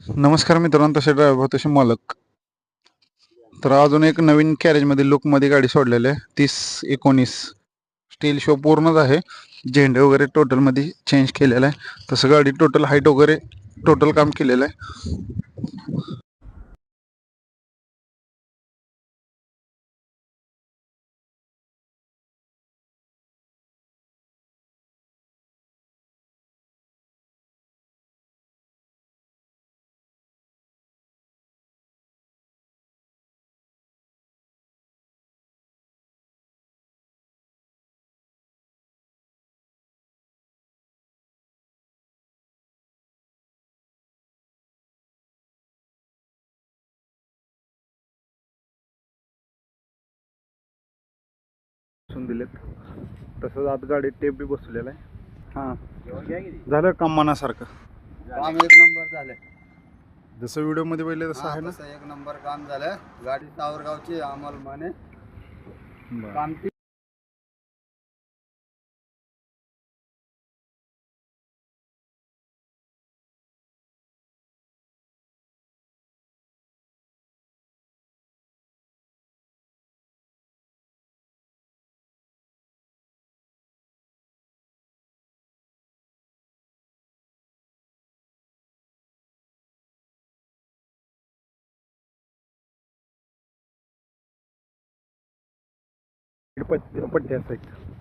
नमस्कार मित्रांनो, तसे ड्रायव्हर तसे मालक. तर अजून एक नवीन कॅरेजमध्ये लुकमध्ये गाडी सोडलेली आहे 30-19. स्टील शो पूर्णच आहे. झेंडे वगैरे टोटलमध्ये चेंज केलेला आहे. तसं गाडी टोटल हाईट वगैरे टोटल काम केलेलं आहे. दिलेत तसंच आत गाडीत टेप बी बसवलेला आहे. हां, झालं काम मनासारखं. काम एक नंबर झालं. जसं व्हिडिओमध्ये पहिले तसं आहे ना. तसं एक नंबर काम झालं. गाडी सावरगावची अमोल माने बरं. काम पट्टी असायची.